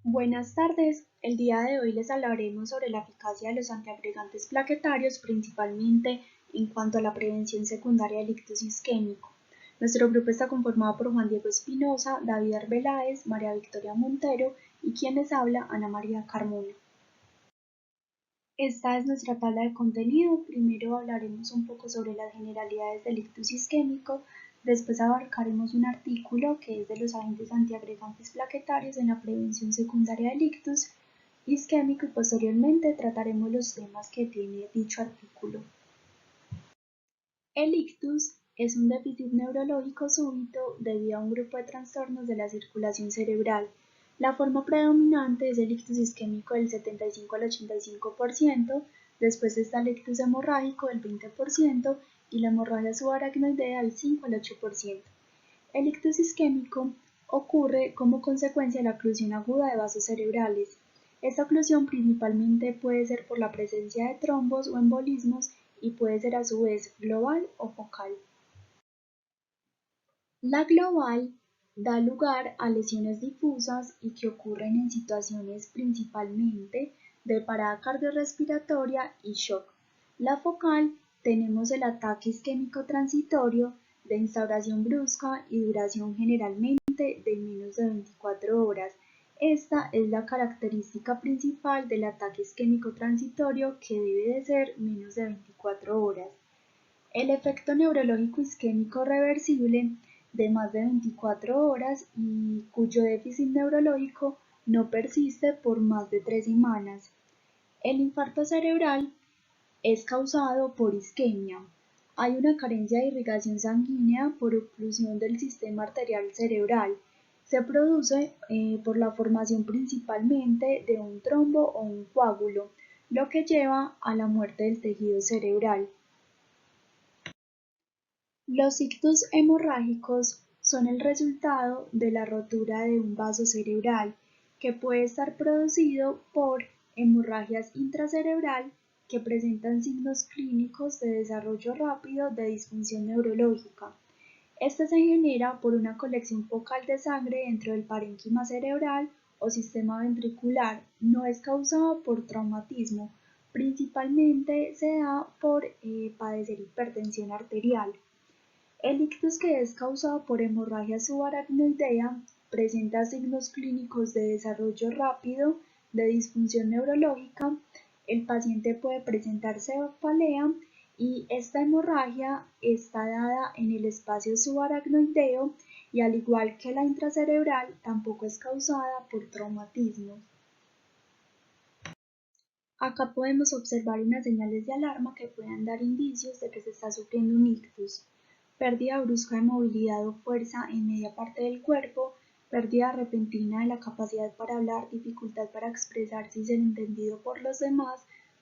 Buenas tardes, el día de hoy les hablaremos sobre la eficacia de los antiagregantes plaquetarios, principalmente en cuanto a la prevención secundaria del ictus isquémico. Nuestro grupo está conformado por Juan Diego Espinosa, David Arbeláez, María Victoria Montero y quien les habla, Ana María Carmona. Esta es nuestra tabla de contenido. Primero hablaremos un poco sobre las generalidades del ictus isquémico, después abarcaremos un artículo que es de los agentes antiagregantes plaquetarios en la prevención secundaria del ictus isquémico y posteriormente trataremos los temas que tiene dicho artículo. El ictus es un déficit neurológico súbito debido a un grupo de trastornos de la circulación cerebral. La forma predominante es el ictus isquémico del 75 al 85%, después está el ictus hemorrágico del 20% y la hemorragia subaracnoidea del 5 al 8%. El ictus isquémico ocurre como consecuencia de la oclusión aguda de vasos cerebrales. Esta oclusión principalmente puede ser por la presencia de trombos o embolismos y puede ser a su vez global o focal. La global da lugar a lesiones difusas y que ocurren en situaciones principalmente de parada cardiorrespiratoria y shock. La focal tenemos el ataque isquémico transitorio de instauración brusca y duración generalmente de menos de 24 horas. Esta es la característica principal del ataque isquémico transitorio que debe de ser menos de 24 horas. El efecto neurológico isquémico reversible de más de 24 horas y cuyo déficit neurológico no persiste por más de 3 semanas. El infarto cerebral es causado por isquemia. Hay una carencia de irrigación sanguínea por oclusión del sistema arterial cerebral. Se produce por la formación principalmente de un trombo o un coágulo, lo que lleva a la muerte del tejido cerebral. Los ictus hemorrágicos son el resultado de la rotura de un vaso cerebral, que puede estar producido por hemorragias intracerebral que presentan signos clínicos de desarrollo rápido de disfunción neurológica. Este se genera por una colección focal de sangre dentro del parénquima cerebral o sistema ventricular. No es causado por traumatismo, principalmente se da por padecer hipertensión arterial. El ictus que es causado por hemorragia subaracnoidea presenta signos clínicos de desarrollo rápido de disfunción neurológica. El paciente puede presentar cefalea y esta hemorragia está dada en el espacio subaracnoideo y al igual que la intracerebral tampoco es causada por traumatismo. Acá podemos observar unas señales de alarma que puedan dar indicios de que se está sufriendo un ictus. Pérdida brusca de movilidad o fuerza en media parte del cuerpo, pérdida repentina de la capacidad para hablar, dificultad para expresarse y ser entendido por los demás,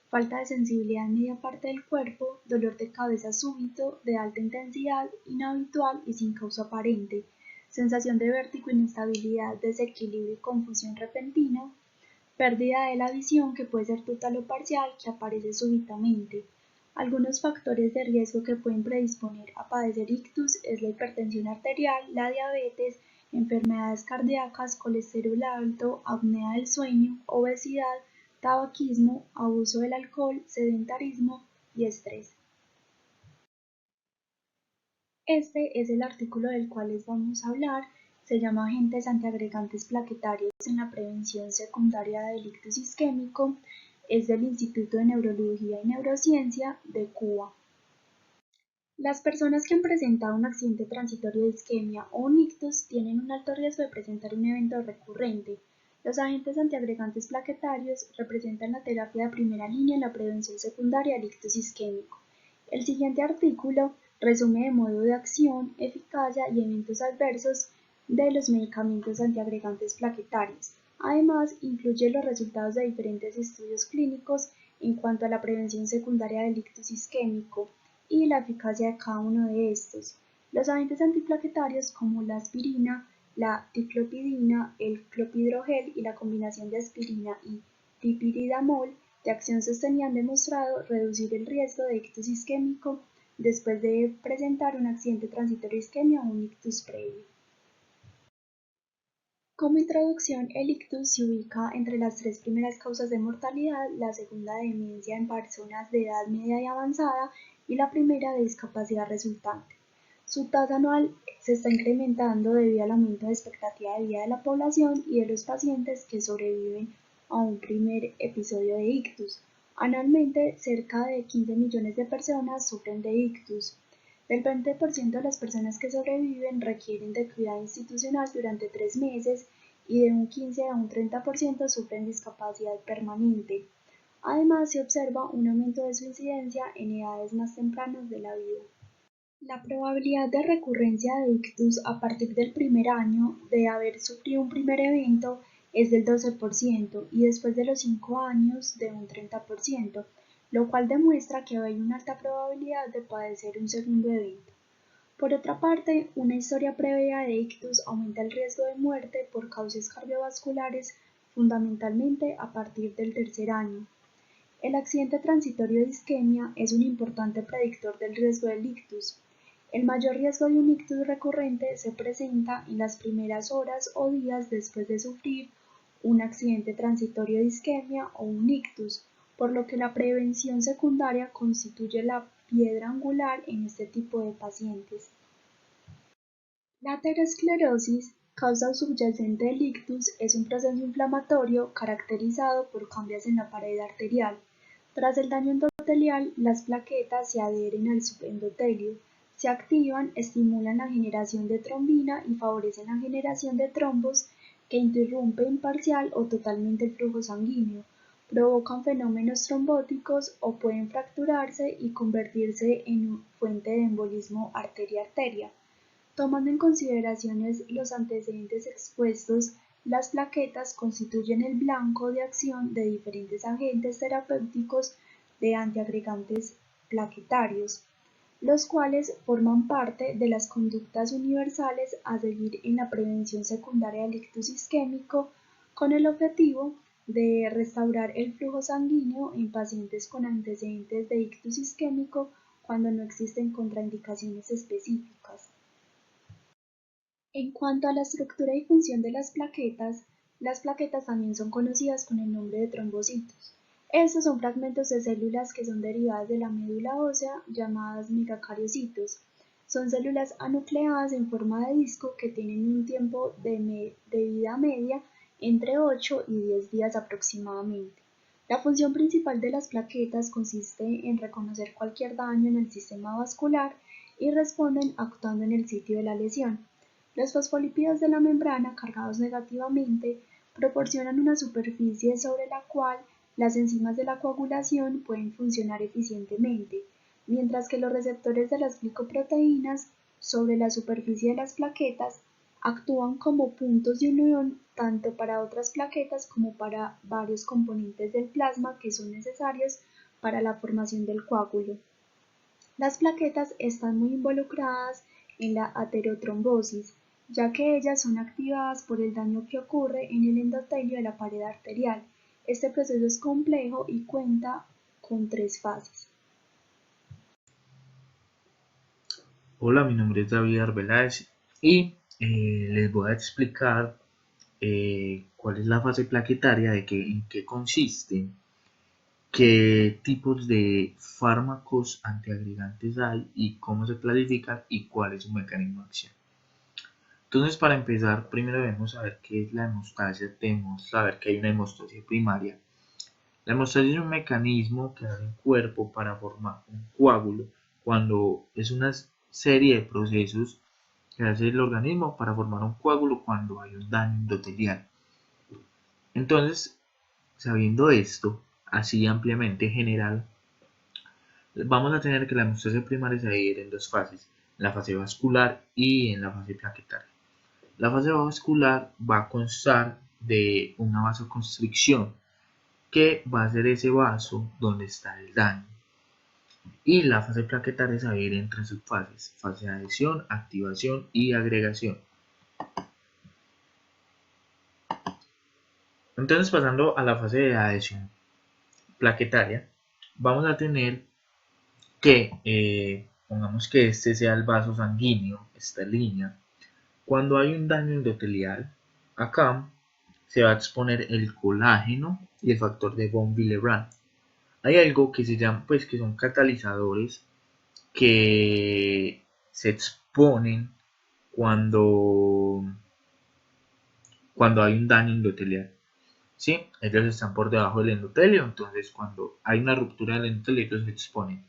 falta de sensibilidad en media parte del cuerpo, dolor de cabeza súbito, de alta intensidad, inhabitual y sin causa aparente, sensación de vértigo, inestabilidad, desequilibrio y confusión repentina, pérdida de la visión que puede ser total o parcial que aparece súbitamente. Algunos factores de riesgo que pueden predisponer a padecer ictus es la hipertensión arterial, la diabetes, enfermedades cardíacas, colesterol alto, apnea del sueño, obesidad, tabaquismo, abuso del alcohol, sedentarismo y estrés. Este es el artículo del cual les vamos a hablar. Se llama Agentes antiagregantes plaquetarios en la prevención secundaria del ictus isquémico. Es del Instituto de Neurología y Neurociencia de Cuba. Las personas que han presentado un accidente transitorio de isquemia o un ictus tienen un alto riesgo de presentar un evento recurrente. Los agentes antiagregantes plaquetarios representan la terapia de primera línea en la prevención secundaria del ictus isquémico. El siguiente artículo resume de modo de acción, eficacia y eventos adversos de los medicamentos antiagregantes plaquetarios. Además, incluye los resultados de diferentes estudios clínicos en cuanto a la prevención secundaria del ictus isquémico y la eficacia de cada uno de estos. Los agentes antiplaquetarios como la aspirina, la diclopidina, el clopidogrel y la combinación de aspirina y dipiridamol de acción sostenida han demostrado reducir el riesgo de ictus isquémico después de presentar un accidente transitorio de isquemia o un ictus previo. Como introducción, el ictus se ubica entre las tres primeras causas de mortalidad, la segunda demencia en personas de edad media y avanzada y la primera de discapacidad resultante. Su tasa anual se está incrementando debido al aumento de expectativa de vida de la población y de los pacientes que sobreviven a un primer episodio de ictus. Anualmente, cerca de 15 millones de personas sufren de ictus. El 20% de las personas que sobreviven requieren de cuidado institucional durante 3 meses y de un 15 a un 30% sufren discapacidad permanente. Además, se observa un aumento de su incidencia en edades más tempranas de la vida. La probabilidad de recurrencia de ictus a partir del primer año de haber sufrido un primer evento es del 12% y después de los 5 años de un 30%, lo cual demuestra que hay una alta probabilidad de padecer un segundo evento. Por otra parte, una historia previa de ictus aumenta el riesgo de muerte por causas cardiovasculares fundamentalmente a partir del tercer año. El accidente transitorio de isquemia es un importante predictor del riesgo del ictus. El mayor riesgo de un ictus recurrente se presenta en las primeras horas o días después de sufrir un accidente transitorio de isquemia o un ictus, por lo que la prevención secundaria constituye la piedra angular en este tipo de pacientes. La aterosclerosis, causa subyacente del ictus, es un proceso inflamatorio caracterizado por cambios en la pared arterial. Tras el daño endotelial, las plaquetas se adhieren al subendotelio, se activan, estimulan la generación de trombina y favorecen la generación de trombos que interrumpen parcial o totalmente el flujo sanguíneo, provocan fenómenos trombóticos o pueden fracturarse y convertirse en fuente de embolismo arteria-arteria. Tomando en consideración los antecedentes expuestos, las plaquetas constituyen el blanco de acción de diferentes agentes terapéuticos de antiagregantes plaquetarios, los cuales forman parte de las conductas universales a seguir en la prevención secundaria del ictus isquémico con el objetivo de restaurar el flujo sanguíneo en pacientes con antecedentes de ictus isquémico cuando no existen contraindicaciones específicas. En cuanto a la estructura y función de las plaquetas también son conocidas con el nombre de trombocitos. Estos son fragmentos de células que son derivadas de la médula ósea llamadas megacariocitos. Son células anucleadas en forma de disco que tienen un tiempo de vida media entre 8 y 10 días aproximadamente. La función principal de las plaquetas consiste en reconocer cualquier daño en el sistema vascular y responden actuando en el sitio de la lesión. Los fosfolípidos de la membrana, cargados negativamente, proporcionan una superficie sobre la cual las enzimas de la coagulación pueden funcionar eficientemente, mientras que los receptores de las glicoproteínas sobre la superficie de las plaquetas actúan como puntos de unión tanto para otras plaquetas como para varios componentes del plasma que son necesarios para la formación del coágulo. Las plaquetas están muy involucradas en la aterotrombosis, ya que ellas son activadas por el daño que ocurre en el endotelio de la pared arterial. Este proceso es complejo y cuenta con 3 fases. Hola, mi nombre es David Arbeláez y les voy a explicar cuál es la fase plaquetaria, en qué consiste, qué tipos de fármacos antiagregantes hay y cómo se clasifican y cuál es su mecanismo de acción. Entonces, para empezar, primero debemos saber qué es la hemostasia, debemos saber que hay una hemostasia primaria. La hemostasia es un mecanismo que hace el cuerpo para formar un coágulo cuando es una serie de procesos que hace el organismo para formar un coágulo cuando hay un daño endotelial. Entonces, sabiendo esto, así ampliamente general, vamos a tener que la hemostasia primaria se divide en dos fases, en la fase vascular y en la fase plaquetaria. La fase vascular va a constar de una vasoconstricción, que va a ser ese vaso donde está el daño. Y la fase plaquetaria se divide en tres subfases, fase de adhesión, activación y agregación. Entonces, pasando a la fase de adhesión plaquetaria, vamos a tener que, pongamos que este sea el vaso sanguíneo, esta línea. Cuando hay un daño endotelial, acá se va a exponer el colágeno y el factor de von Willebrand. Hay algo que se llama, pues que son catalizadores que se exponen cuando, cuando hay un daño endotelial. ¿Sí? Ellos están por debajo del endotelio, entonces cuando hay una ruptura del endotelio ellos se exponen.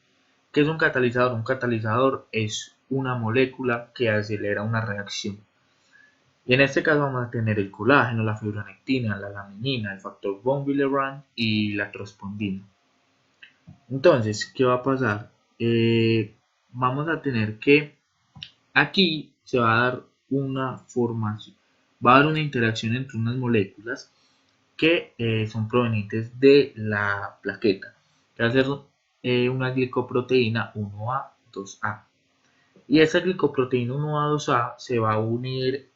¿Qué es un catalizador? Un catalizador es una molécula que acelera una reacción. Y en este caso vamos a tener el colágeno, la fibronectina, la laminina, el factor von Willebrand y la trospondina. Entonces, ¿qué va a pasar? Vamos a tener que aquí se va a dar una formación, va a dar una interacción entre unas moléculas que son provenientes de la plaqueta, que va a ser una glicoproteína 1A, 2A. Y esa glicoproteína 1A, 2A se va a unir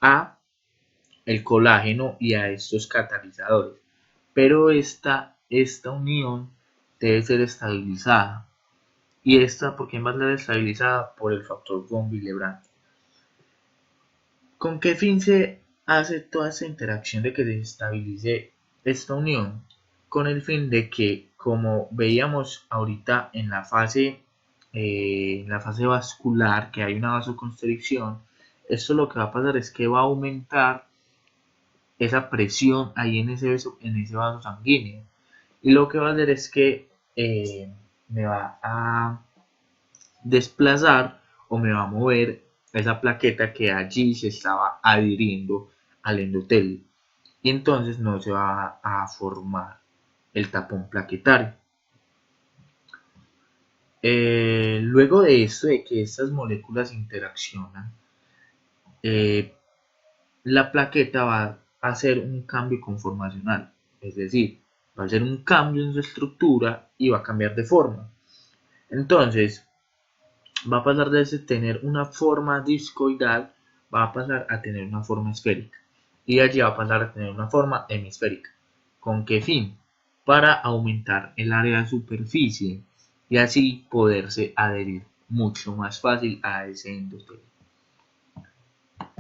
a el colágeno y a estos catalizadores. Pero esta unión debe ser estabilizada. ¿Y esta por qué va a ser estabilizada? Por el factor von Willebrand. ¿Con qué fin se hace toda esta interacción de que se estabilice esta unión? Con el fin de que, como veíamos ahorita en la fase vascular, que hay una vasoconstricción, esto lo que va a pasar es que va a aumentar esa presión ahí en ese vaso sanguíneo. Y lo que va a hacer es que me va a desplazar o me va a mover esa plaqueta que allí se estaba adhiriendo al endotelio. Y entonces no se va a formar el tapón plaquetario. Luego de esto, de que estas moléculas interaccionan, la plaqueta va a hacer un cambio conformacional, es decir, va a hacer un cambio en su estructura y va a cambiar de forma. Entonces, va a pasar de tener una forma discoidal, va a pasar a tener una forma esférica. Y allí va a pasar a tener una forma hemisférica. ¿Con qué fin? Para aumentar el área de superficie y así poderse adherir mucho más fácil a ese endotelio.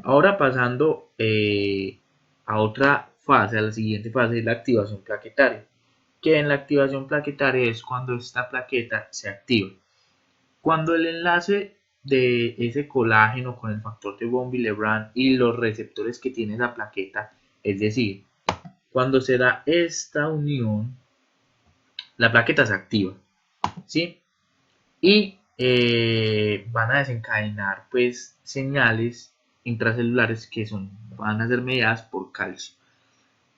Ahora pasando a otra fase, a la siguiente fase, es la activación plaquetaria. Que en la activación plaquetaria es cuando esta plaqueta se activa. Cuando el enlace de ese colágeno con el factor de von Willebrand y los receptores que tiene esa plaqueta, es decir, cuando se da esta unión, la plaqueta se activa, ¿sí? Y van a desencadenar pues señales intracelulares que van a ser mediadas por calcio.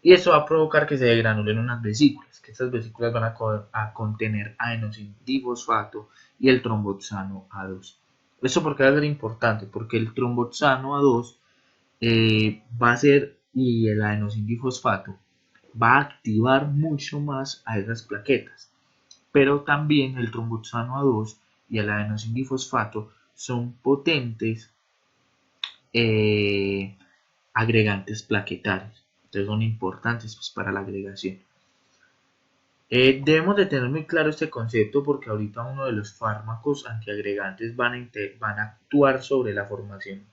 Y eso va a provocar que se degranulen unas vesículas, que estas vesículas van a contener adenosín difosfato y el tromboxano A2. ¿Eso por qué va a ser importante? Porque el tromboxano A2 va a ser, y el adenosín difosfato, va a activar mucho más a esas plaquetas. Pero también el tromboxano A2 y el adenosín difosfato son potentes agregantes plaquetarios. Entonces son importantes pues, para la agregación. Debemos de tener muy claro este concepto porque ahorita uno de los fármacos antiagregantes van a actuar sobre la formación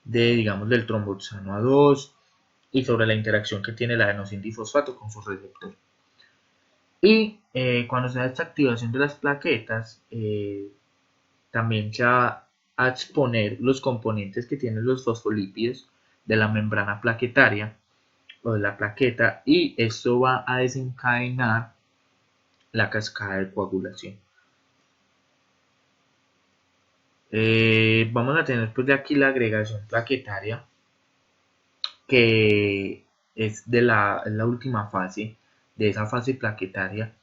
digamos, del tromboxano A2 y sobre la interacción que tiene el adenosín difosfato con su receptor. Y cuando se da esta activación de las plaquetas, también se va a exponer los componentes que tienen los fosfolípidos de la membrana plaquetaria o de la plaqueta, y esto va a desencadenar la cascada de coagulación. Vamos a tener pues de aquí la agregación plaquetaria, que es la última fase de esa fase plaquetaria,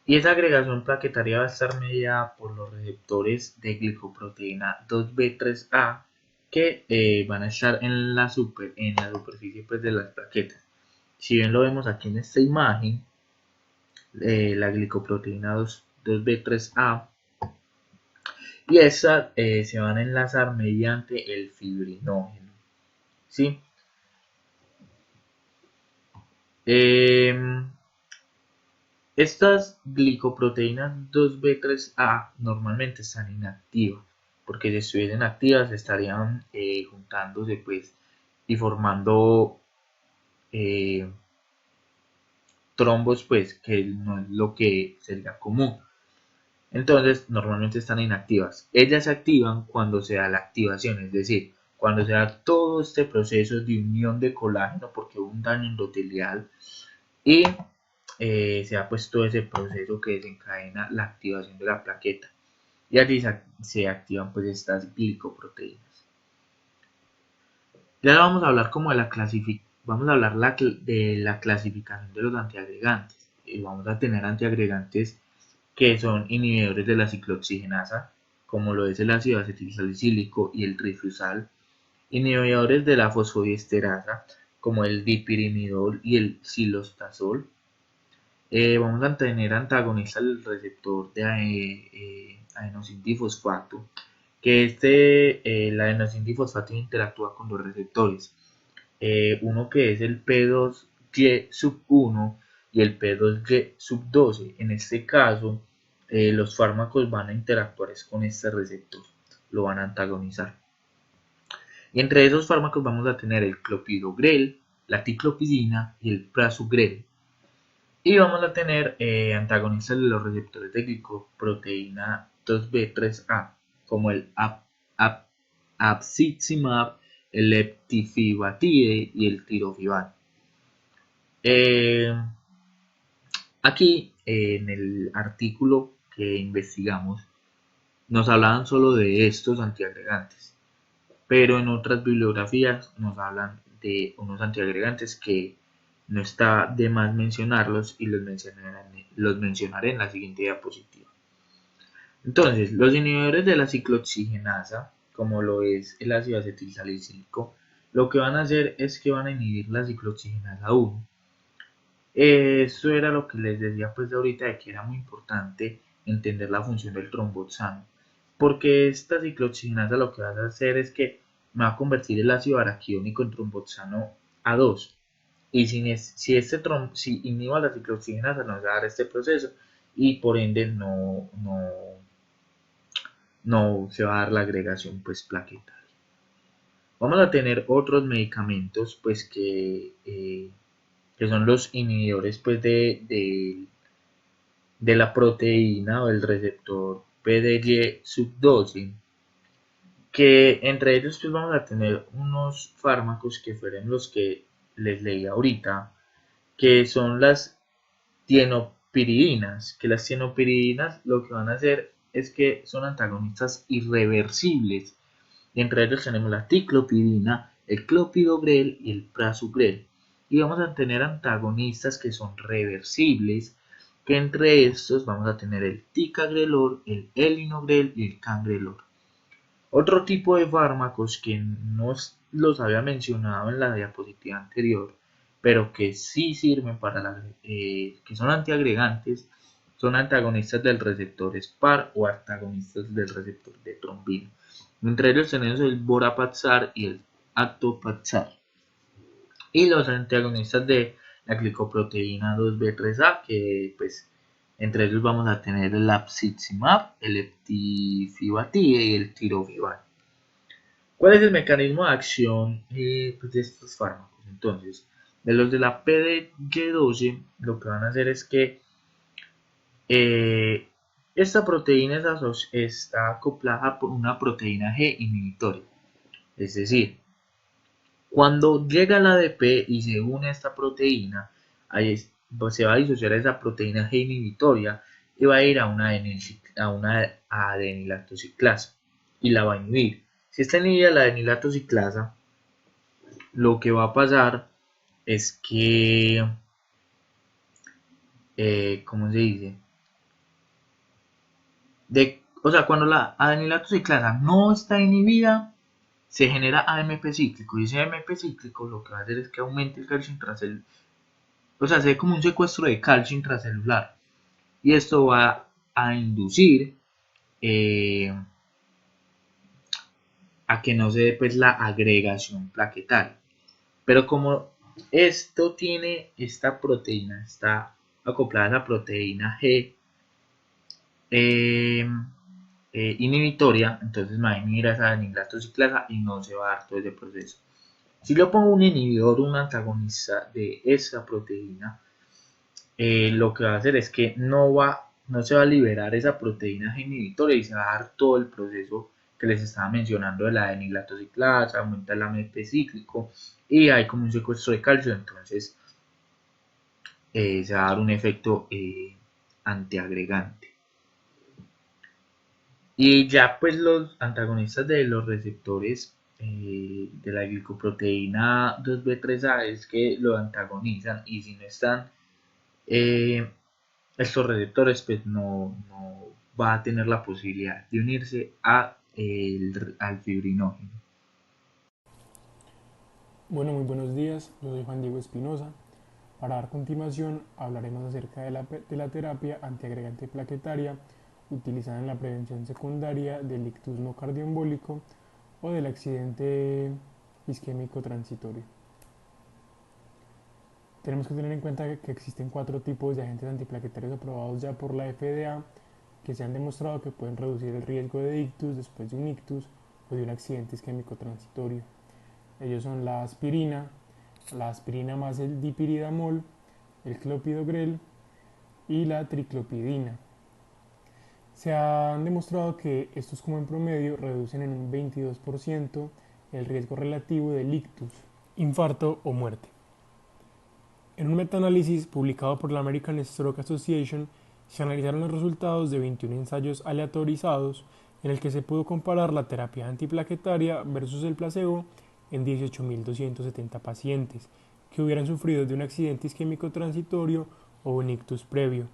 y esa agregación plaquetaria va a estar mediada por los receptores de glicoproteína 2B3A que van a estar en la superficie pues, de las plaquetas. Si bien lo vemos aquí en esta imagen, la glicoproteína 2B3A, y estas se van a enlazar mediante el fibrinógeno, ¿sí? Estas glicoproteínas 2B3A normalmente están inactivas, porque si estuviesen activas estarían juntándose pues y formando trombos, pues que no es lo que sería común. Entonces, normalmente están inactivas. Ellas se activan cuando se da la activación, es decir, cuando se da todo este proceso de unión de colágeno porque hubo un daño endotelial y se ha pues todo ese proceso que desencadena la activación de la plaqueta. Y allí se activan pues estas glicoproteínas. Ya vamos a hablar como de vamos a hablar de la clasificación de los antiagregantes. Y vamos a tener antiagregantes que son inhibidores de la ciclooxigenasa, como lo es el ácido acetilsalicílico y el triflusal, inhibidores de la fosfodiesterasa, como el dipirimidol y el cilostazol. Vamos a tener antagonistas del receptor de adenosín difosfato, que el adenosín difosfato interactúa con los receptores, uno que es el P2Y sub 1 y el P2Y sub 12. En este caso, los fármacos van a interactuar con este receptor, lo van a antagonizar. Y entre esos fármacos vamos a tener el clopidogrel, la ticlopidina y el prasugrel. Y vamos a tener antagonistas de los receptores de glicoproteína 2B3A, como el abciximab, el eptifibatide y el tirofiban. Aquí en el artículo que investigamos nos hablaban solo de estos antiagregantes, pero en otras bibliografías nos hablan de unos antiagregantes que no está de más mencionarlos y los mencionaré en la siguiente diapositiva. Entonces, los inhibidores de la ciclooxigenasa, como lo es el ácido acetilsalicílico, lo que van a hacer es que van a inhibir la ciclooxigenasa 1. Esto era lo que les decía pues de ahorita, de que era muy importante entender la función del tromboxano, porque esta ciclooxigenasa lo que va a hacer es que va a convertir el ácido araquidónico en tromboxano A2, y si inhiba la ciclooxigenasa nos va a dar este proceso y por ende no se va a dar la agregación pues plaquetaria. Vamos a tener otros medicamentos pues que son los inhibidores pues de la proteína o el receptor PDY sub 12, que entre ellos pues vamos a tener unos fármacos que fueron los que les leí ahorita, que son las tienopiridinas, que las tienopiridinas lo que van a hacer es que son antagonistas irreversibles. Y entre ellos tenemos la ticlopidina, el clopidogrel y el prasugrel. Y vamos a tener antagonistas que son reversibles, que entre estos vamos a tener el ticagrelor, el elinogrel y el cangrelor. Otro tipo de fármacos que no los había mencionado en la diapositiva anterior, pero que sí sirven para que son antiagregantes, son antagonistas del receptor SPAR o antagonistas del receptor de trombina. Entre ellos tenemos el borapaxar y el atopaxar. Y los antagonistas de la glicoproteína 2B3A, que pues entre ellos vamos a tener el abciximab, el eptifibatide y el tirofiban. ¿Cuál es el mecanismo de acción pues, de estos fármacos? Entonces, de los de la PDY12, lo que van a hacer es que esta proteína está acoplada por una proteína G inhibitoria. Es decir, cuando llega el ADP y se une a esta proteína, se va a disociar esa proteína G inhibitoria y va a ir a una adenilactociclasa y la va a inhibir. Si está inhibida la adenilactociclasa, lo que va a pasar es que, ¿cómo se dice? O sea, cuando la adenilactociclasa no está inhibida, se genera AMP cíclico, y ese AMP cíclico lo que va a hacer es que aumente el calcio intracelular, o sea, se ve como un secuestro de calcio intracelular, y esto va a inducir a que no se dé pues la agregación plaquetaria. Pero como esta proteína está acoplada a la proteína G inhibitoria, entonces va a inhibir esa adenilactociclasa y no se va a dar todo ese proceso. Si yo pongo un inhibidor, un antagonista de esa proteína, lo que va a hacer es que no se va a liberar esa proteína inhibitoria y se va a dar todo el proceso que les estaba mencionando de la N-glutaciclasa, aumenta el AMP cíclico y hay como un secuestro de calcio, entonces se va a dar un efecto antiagregante. Y ya pues los antagonistas de los receptores de la glicoproteína 2B3A es que lo antagonizan y si no están eh, estos receptores pues no va a tener la posibilidad de unirse al fibrinógeno. Bueno, muy buenos días, yo soy Juan Diego Espinosa. Para dar continuación hablaremos acerca de la terapia antiagregante plaquetaria utilizada en la prevención secundaria del ictus no cardioembólico o del accidente isquémico transitorio. Tenemos que tener en cuenta que existen 4 tipos de agentes antiplaquetarios aprobados ya por la FDA que se han demostrado que pueden reducir el riesgo de ictus después de un ictus o de un accidente isquémico transitorio. Ellos son la aspirina más el dipiridamol, el clopidogrel y la triclopidina. Se han demostrado que estos como en promedio reducen en un 22% el riesgo relativo del ictus, infarto o muerte. En un metaanálisis publicado por la American Stroke Association se analizaron los resultados de 21 ensayos aleatorizados en el que se pudo comparar la terapia antiplaquetaria versus el placebo en 18.270 pacientes que hubieran sufrido de un accidente isquémico transitorio o un ictus previo.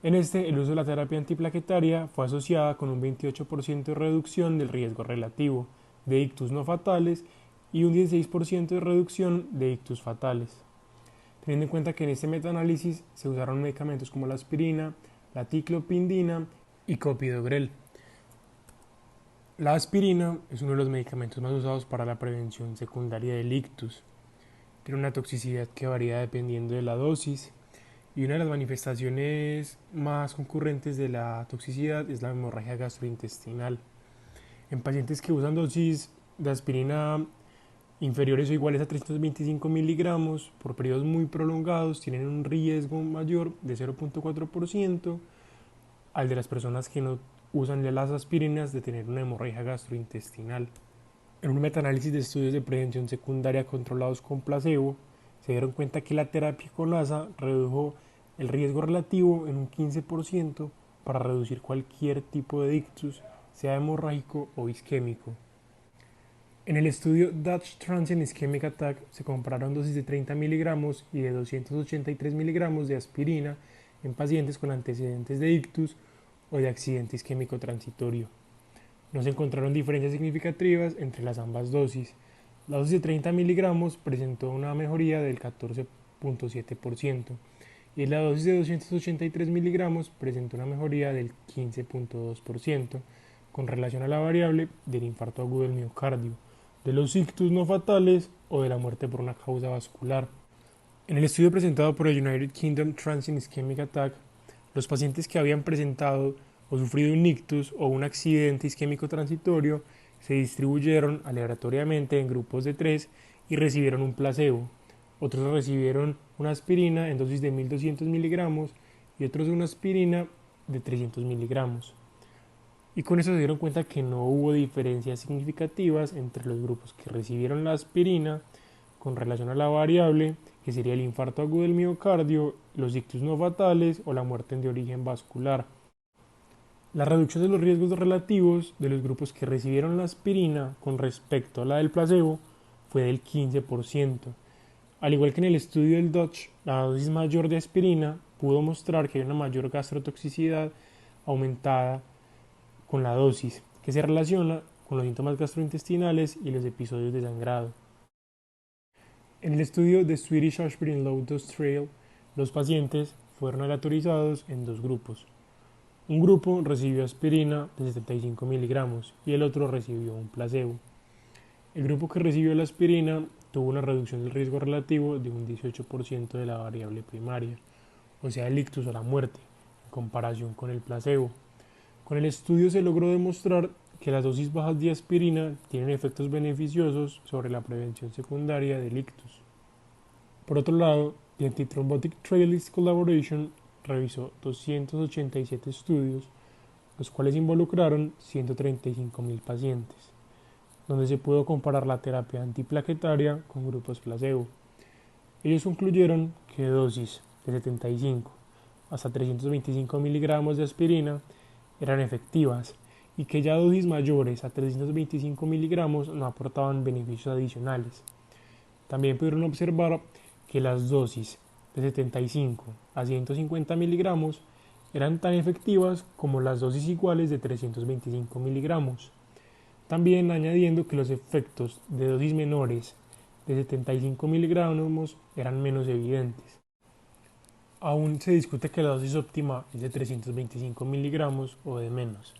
En este, el uso de la terapia antiplaquetaria fue asociada con un 28% de reducción del riesgo relativo de ictus no fatales y un 16% de reducción de ictus fatales. Teniendo en cuenta que en este metaanálisis se usaron medicamentos como la aspirina, la ticlopidina y clopidogrel. La aspirina es uno de los medicamentos más usados para la prevención secundaria del ictus. Tiene una toxicidad que varía dependiendo de la dosis y una de las manifestaciones más concurrentes de la toxicidad es la hemorragia gastrointestinal. En pacientes que usan dosis de aspirina inferiores o iguales a 325 miligramos por periodos muy prolongados tienen un riesgo mayor de 0.4% al de las personas que no usan las aspirinas de tener una hemorragia gastrointestinal. En un metaanálisis de estudios de prevención secundaria controlados con placebo, se dieron cuenta que la terapia con ASA redujo el riesgo relativo en un 15% para reducir cualquier tipo de ictus, sea hemorrágico o isquémico. En el estudio Dutch Transient Ischemic Attack se compararon dosis de 30 miligramos y de 283 miligramos de aspirina en pacientes con antecedentes de ictus o de accidente isquémico transitorio. No se encontraron diferencias significativas entre las ambas dosis. La dosis de 30 miligramos presentó una mejoría del 14.7% y la dosis de 283 miligramos presentó una mejoría del 15.2% con relación a la variable del infarto agudo del miocardio, de los ictus no fatales o de la muerte por una causa vascular. En el estudio presentado por el United Kingdom Transient Ischemic Attack, los pacientes que habían presentado o sufrido un ictus o un accidente isquémico transitorio se distribuyeron aleatoriamente en grupos de 3 y recibieron un placebo. Otros recibieron una aspirina en dosis de 1200 miligramos y otros una aspirina de 300 miligramos. Y con eso se dieron cuenta que no hubo diferencias significativas entre los grupos que recibieron la aspirina con relación a la variable que sería el infarto agudo del miocardio, los ictus no fatales o la muerte de origen vascular. La reducción de los riesgos relativos de los grupos que recibieron la aspirina con respecto a la del placebo fue del 15%. Al igual que en el estudio del Dutch, la dosis mayor de aspirina pudo mostrar que hay una mayor gastrotoxicidad aumentada con la dosis, que se relaciona con los síntomas gastrointestinales y los episodios de sangrado. En el estudio de Swedish Aspirin Low Dose Trial, los pacientes fueron aleatorizados en 2 grupos. Un grupo recibió aspirina de 75 miligramos y el otro recibió un placebo. El grupo que recibió la aspirina tuvo una reducción del riesgo relativo de un 18% de la variable primaria, o sea, el ictus o la muerte, en comparación con el placebo. Con el estudio se logró demostrar que las dosis bajas de aspirina tienen efectos beneficiosos sobre la prevención secundaria del ictus. Por otro lado, The Antithrombotic Trialist Collaboration revisó 287 estudios, los cuales involucraron 135.000 pacientes, donde se pudo comparar la terapia antiplaquetaria con grupos placebo. Ellos concluyeron que dosis de 75 hasta 325 miligramos de aspirina eran efectivas y que ya dosis mayores a 325 miligramos no aportaban beneficios adicionales. También pudieron observar que las dosis de 75 a 150 miligramos eran tan efectivas como las dosis iguales de 325 miligramos. También añadiendo que los efectos de dosis menores de 75 miligramos eran menos evidentes. Aún se discute que la dosis óptima es de 325 miligramos o de menos.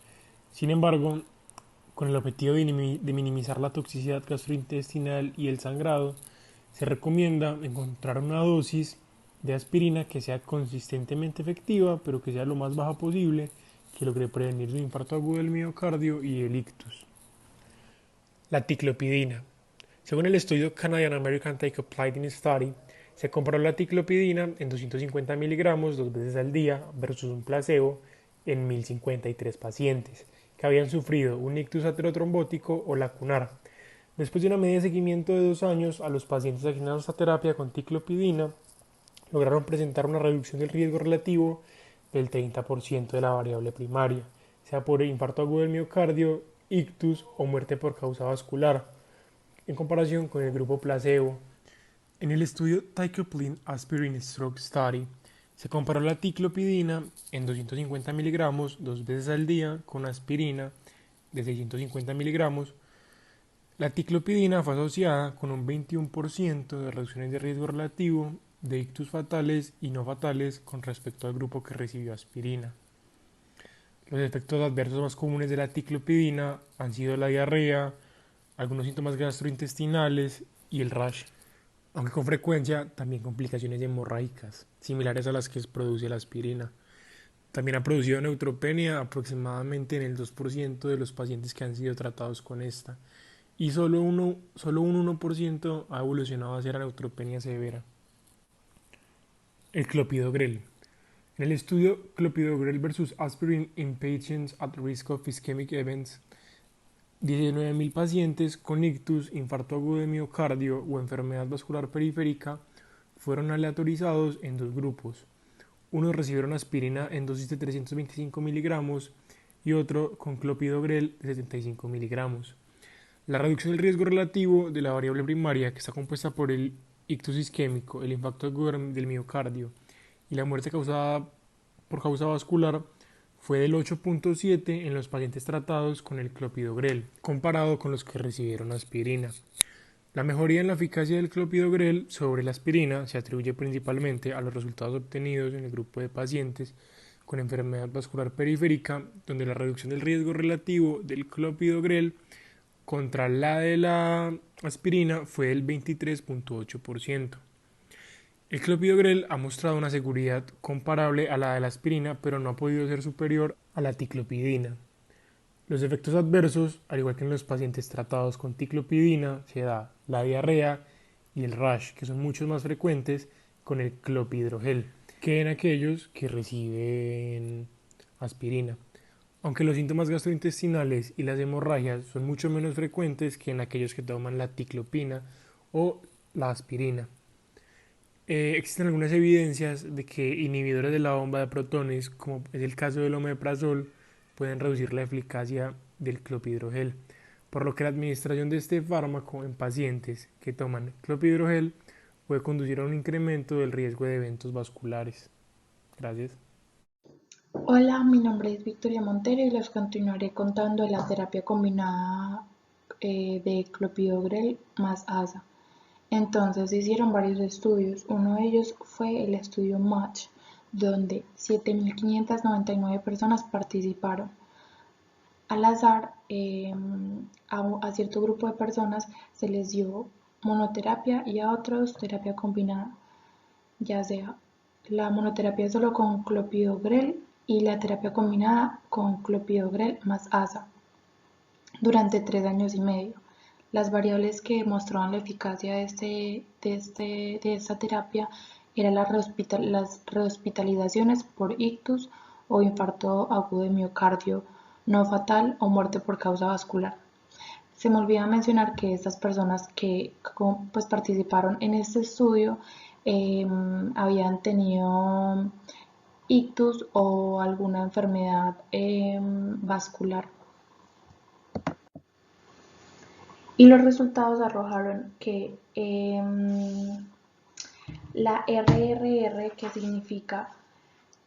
Sin embargo, con el objetivo de minimizar la toxicidad gastrointestinal y el sangrado, se recomienda encontrar una dosis de aspirina que sea consistentemente efectiva, pero que sea lo más baja posible, que logre prevenir un infarto agudo del miocardio y el ictus. La ticlopidina. Según el estudio Canadian American Ticlopidine Study, se comparó la ticlopidina en 250 miligramos 2 veces al día versus un placebo en 1053 pacientes que habían sufrido un ictus aterotrombótico o lacunar. Después de una media de seguimiento de 2 años, a los pacientes asignados a terapia con ticlopidina lograron presentar una reducción del riesgo relativo del 30% de la variable primaria, sea por infarto agudo del miocardio, ictus o muerte por causa vascular, en comparación con el grupo placebo. En el estudio Ticlopidine Aspirin Stroke Study, se comparó la ticlopidina en 250 miligramos 2 veces al día con aspirina de 650 miligramos. La ticlopidina fue asociada con un 21% de reducciones de riesgo relativo de ictus fatales y no fatales con respecto al grupo que recibió aspirina. Los efectos adversos más comunes de la ticlopidina han sido la diarrea, algunos síntomas gastrointestinales y el rash, aunque con frecuencia también complicaciones hemorrágicas, similares a las que produce la aspirina. También ha producido neutropenia aproximadamente en el 2% de los pacientes que han sido tratados con esta, y solo un 1% ha evolucionado hacia la neutropenia severa. El clopidogrel. En el estudio Clopidogrel versus Aspirin in Patients at Risk of Ischemic Events, 19.000 pacientes con ictus, infarto agudo de miocardio o enfermedad vascular periférica fueron aleatorizados en dos grupos. Unos recibieron aspirina en dosis de 325 miligramos y otro con clopidogrel de 75 miligramos. La reducción del riesgo relativo de la variable primaria, que está compuesta por el ictus isquémico, el infarto agudo del miocardio y la muerte causada por causa vascular, fue del 8.7 en los pacientes tratados con el clopidogrel, comparado con los que recibieron aspirina. La mejoría en la eficacia del clopidogrel sobre la aspirina se atribuye principalmente a los resultados obtenidos en el grupo de pacientes con enfermedad vascular periférica, donde la reducción del riesgo relativo del clopidogrel contra la de la aspirina fue del 23.8%. El clopidogrel ha mostrado una seguridad comparable a la de la aspirina, pero no ha podido ser superior a la ticlopidina. Los efectos adversos, al igual que en los pacientes tratados con ticlopidina, se da la diarrea y el rash, que son mucho más frecuentes con el clopidogrel que en aquellos que reciben aspirina, aunque los síntomas gastrointestinales y las hemorragias son mucho menos frecuentes que en aquellos que toman la ticlopina o la aspirina. Existen algunas evidencias de que inhibidores de la bomba de protones, como es el caso del omeprazol, pueden reducir la eficacia del clopidogrel, por lo que la administración de este fármaco en pacientes que toman clopidogrel puede conducir a un incremento del riesgo de eventos vasculares. Gracias. Hola, mi nombre es Victoria Montero y les continuaré contando de la terapia combinada de clopidogrel más ASA. Entonces se hicieron varios estudios. Uno de ellos fue el estudio MATCH, donde 7.599 personas participaron. Al azar, a cierto grupo de personas se les dio monoterapia y a otros terapia combinada, ya sea la monoterapia solo con clopidogrel y la terapia combinada con clopidogrel más ASA. durante 3 años y medio. Las variables que mostraban la eficacia de esta terapia eran las rehospitalizaciones por ictus o infarto agudo de miocardio no fatal o muerte por causa vascular. Se me olvida mencionar que estas personas que pues, participaron en este estudio habían tenido ictus o alguna enfermedad vascular. Y los resultados arrojaron que la RRR, que significa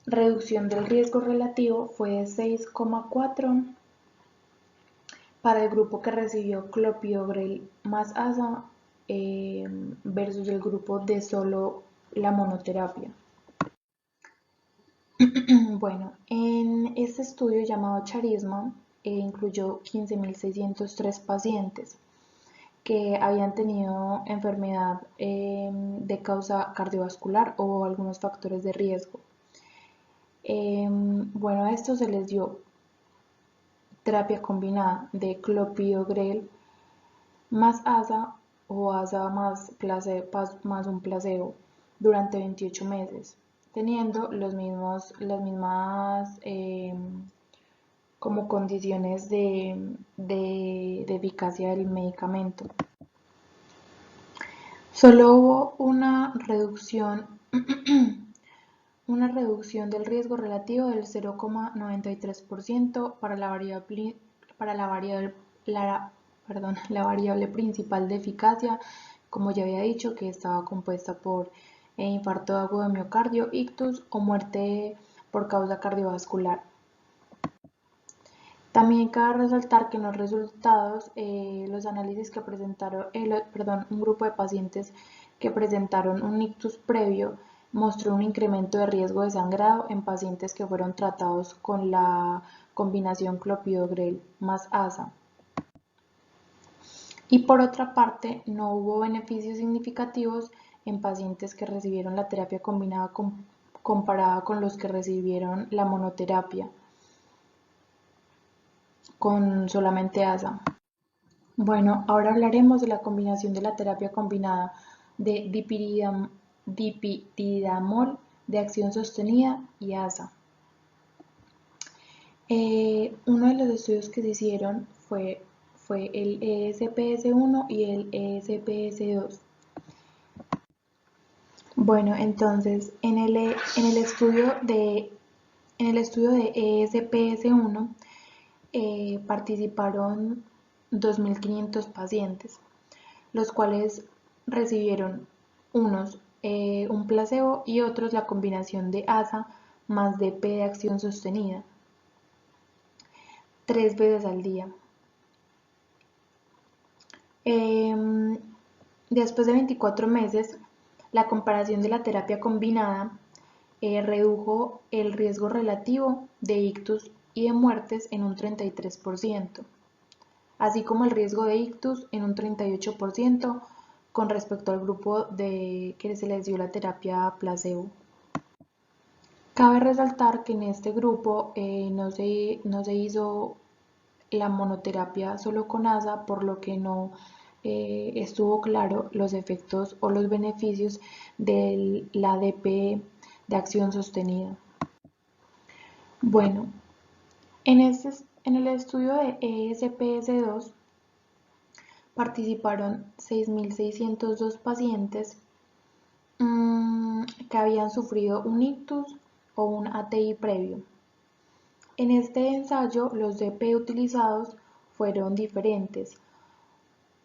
reducción del riesgo relativo, fue de 6,4 para el grupo que recibió clopidogrel más ASA versus el grupo de solo la monoterapia. Bueno, en este estudio llamado Charisma incluyó 15.603 pacientes que habían tenido enfermedad de causa cardiovascular o algunos factores de riesgo. Bueno, a esto se les dio terapia combinada de clopidogrel más ASA o ASA más un placebo durante 28 meses, teniendo las mismas como condiciones de eficacia del medicamento. Solo hubo una reducción del riesgo relativo del 0,93% para la variable principal de eficacia, como ya había dicho, que estaba compuesta por infarto agudo de miocardio, ictus o muerte por causa cardiovascular. También cabe resaltar que en los resultados, los análisis que presentaron, un grupo de pacientes que presentaron un ictus previo mostró un incremento de riesgo de sangrado en pacientes que fueron tratados con la combinación clopidogrel más ASA. Y por otra parte, no hubo beneficios significativos en pacientes que recibieron la terapia combinada comparada con los que recibieron la monoterapia con solamente ASA. Bueno, ahora hablaremos de la combinación de la terapia combinada de dipiridamol de acción sostenida y ASA. Uno de los estudios que se hicieron fue el ESPS1 y el ESPS2. Bueno, entonces en el estudio de ESPS1 participaron 2.500 pacientes, los cuales recibieron unos un placebo y otros la combinación de ASA más DP de acción sostenida 3 veces al día. Después de 24 meses, la comparación de la terapia combinada redujo el riesgo relativo de ictus y de muertes en un 33%, así como el riesgo de ictus en un 38% con respecto al grupo que se les dio la terapia placebo. Cabe resaltar que en este grupo no se hizo la monoterapia solo con ASA, por lo que no estuvo claro los efectos o los beneficios de la ADP de acción sostenida. Bueno, en el estudio de ESPS2 participaron 6.602 pacientes que habían sufrido un ictus o un ATI previo. En este ensayo, los DP utilizados fueron diferentes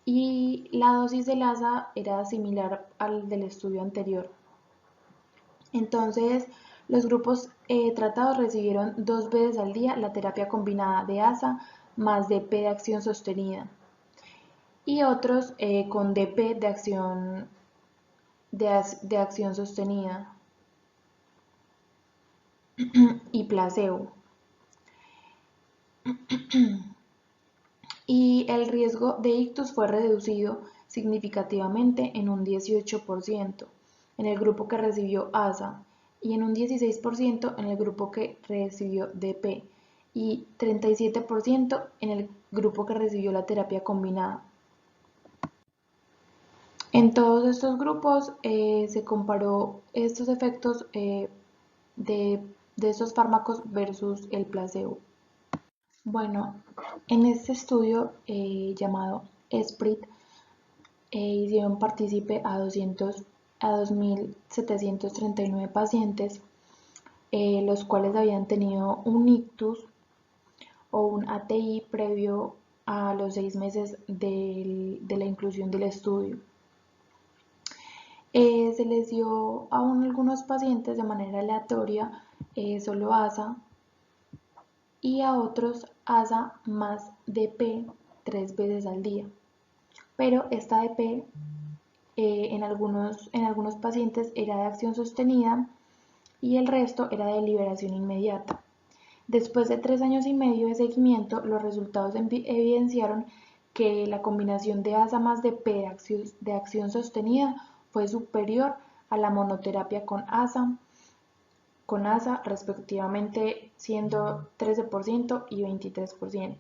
y la dosis del ASA era similar al del estudio anterior. Entonces, los grupos tratados recibieron 2 veces al día la terapia combinada de ASA más DP de acción sostenida y otros con DP de acción sostenida y placebo. Y el riesgo de ictus fue reducido significativamente en un 18% en el grupo que recibió ASA y en un 16% en el grupo que recibió DP y 37% en el grupo que recibió la terapia combinada. En todos estos grupos se comparó estos efectos de estos fármacos versus el placebo. Bueno, en este estudio llamado SPRIT hicieron partícipe a 2.739 pacientes, los cuales habían tenido un ictus o un ATI previo a los 6 meses de la inclusión del estudio. Se les dio a algunos pacientes de manera aleatoria solo ASA y a otros ASA más DP 3 veces al día. Pero esta DP en algunos pacientes era de acción sostenida y el resto era de liberación inmediata. Después de 3 años y medio de seguimiento, los resultados evidenciaron que la combinación de ASA más DP de acción sostenida fue superior a la monoterapia con ASA respectivamente, siendo 13% y 23%.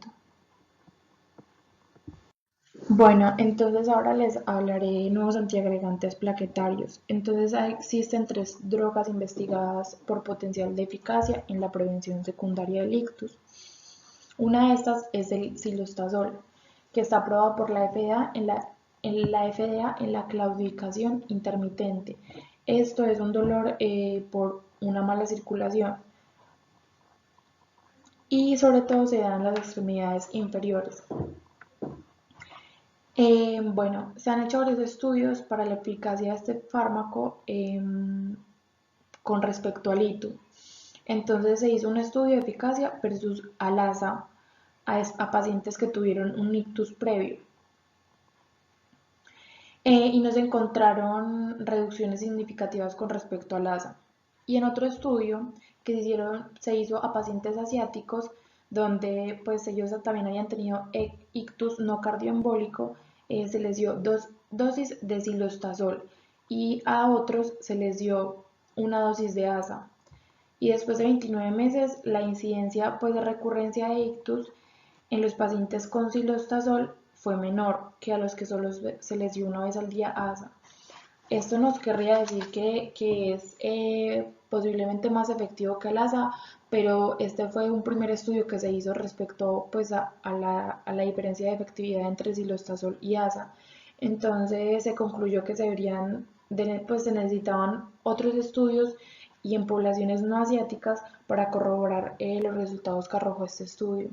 Bueno, entonces ahora les hablaré de nuevos antiagregantes plaquetarios. Entonces existen 3 drogas investigadas por potencial de eficacia en la prevención secundaria del ictus. Una de estas es el cilostazol, que está aprobado por la FDA en la claudicación intermitente. Esto es un dolor por una mala circulación y sobre todo se da en las extremidades inferiores. Bueno, se han hecho varios estudios para la eficacia de este fármaco con respecto al ITU. Entonces se hizo un estudio de eficacia versus ALASA a pacientes que tuvieron un ictus previo. Y nos encontraron reducciones significativas con respecto al ASA. Y en otro estudio que se hizo a pacientes asiáticos, donde pues ellos también habían tenido ictus no cardioembólico, se les dio 2 dosis de cilostazol y a otros se les dio una dosis de ASA. Y después de 29 meses, la incidencia pues, de recurrencia de ictus en los pacientes con cilostazol fue menor que a los que solo se les dio una vez al día ASA. Esto nos querría decir que es posiblemente más efectivo que el ASA, pero este fue un primer estudio que se hizo respecto pues, a la diferencia de efectividad entre cilostazol y ASA. Entonces se concluyó que se necesitaban otros estudios y en poblaciones no asiáticas para corroborar los resultados que arrojó este estudio.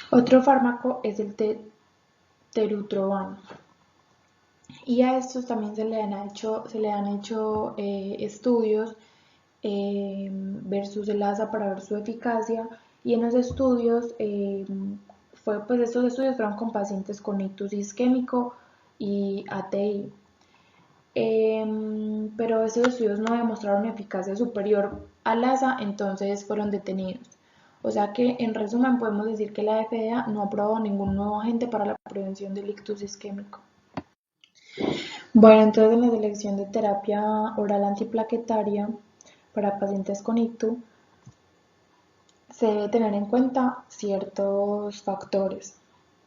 Otro fármaco es el terutrovan. Y a estos también se le han hecho estudios versus el ASA para ver su eficacia. Y en los estudios, estos estudios fueron con pacientes con ictus isquémico y ATI. Pero estos estudios no demostraron eficacia superior al ASA, entonces fueron detenidos. O sea que, en resumen, podemos decir que la FDA no ha aprobado ningún nuevo agente para la prevención del ictus isquémico. Bueno, entonces en la selección de terapia oral antiplaquetaria para pacientes con ictus se debe tener en cuenta ciertos factores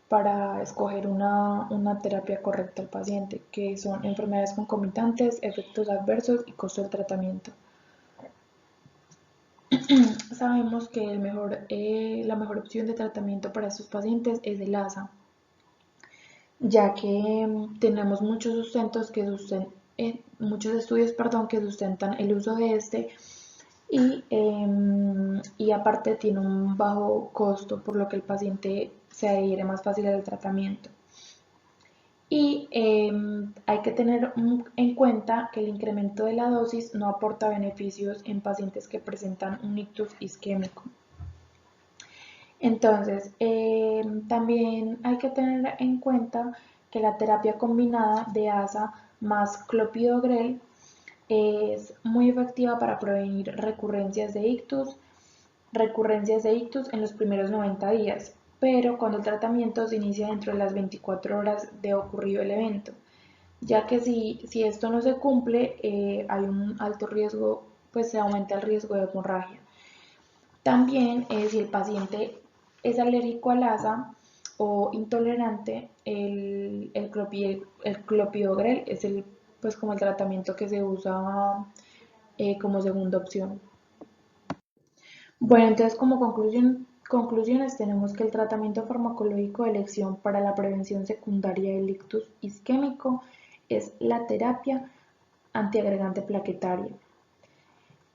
para escoger una terapia correcta al paciente, que son enfermedades concomitantes, efectos adversos y costo del tratamiento. Sabemos que la mejor opción de tratamiento para estos pacientes es el ASA, ya que tenemos muchos estudios que sustentan el uso de este y aparte tiene un bajo costo, por lo que el paciente se adhiere más fácil al tratamiento. Y hay que tener en cuenta que el incremento de la dosis no aporta beneficios en pacientes que presentan un ictus isquémico. Entonces, también hay que tener en cuenta que la terapia combinada de ASA más clopidogrel es muy efectiva para prevenir recurrencias de ictus en los primeros 90 días, pero cuando el tratamiento se inicia dentro de las 24 horas de ocurrido el evento, ya que si esto no se cumple, hay un alto riesgo, pues se aumenta el riesgo de hemorragia. También, si el paciente es alérgico al asa o intolerante, el clopidogrel es pues como el tratamiento que se usa como segunda opción. Bueno, entonces como conclusiones tenemos que el tratamiento farmacológico de elección para la prevención secundaria del ictus isquémico es la terapia antiagregante plaquetaria.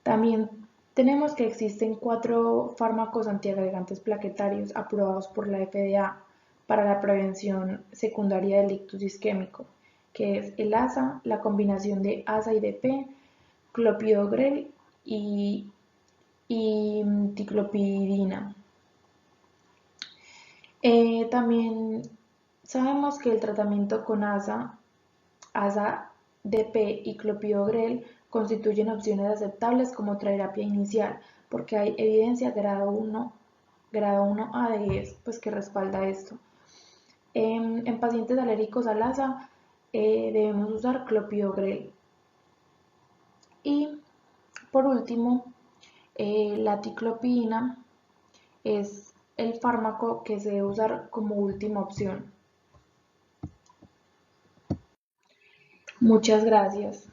También tenemos que existen 4 fármacos antiagregantes plaquetarios aprobados por la FDA para la prevención secundaria del ictus isquémico, que es el ASA, la combinación de ASA y DP, clopidogrel y ticlopidina. También sabemos que el tratamiento con ASA, DP y clopidogrel constituyen opciones aceptables como terapia inicial, porque hay evidencia grado 1A pues, que respalda esto. En pacientes alérgicos al ASA debemos usar clopidogrel. Y por último, la ticlopidina es el fármaco que se debe usar como última opción. Muchas gracias.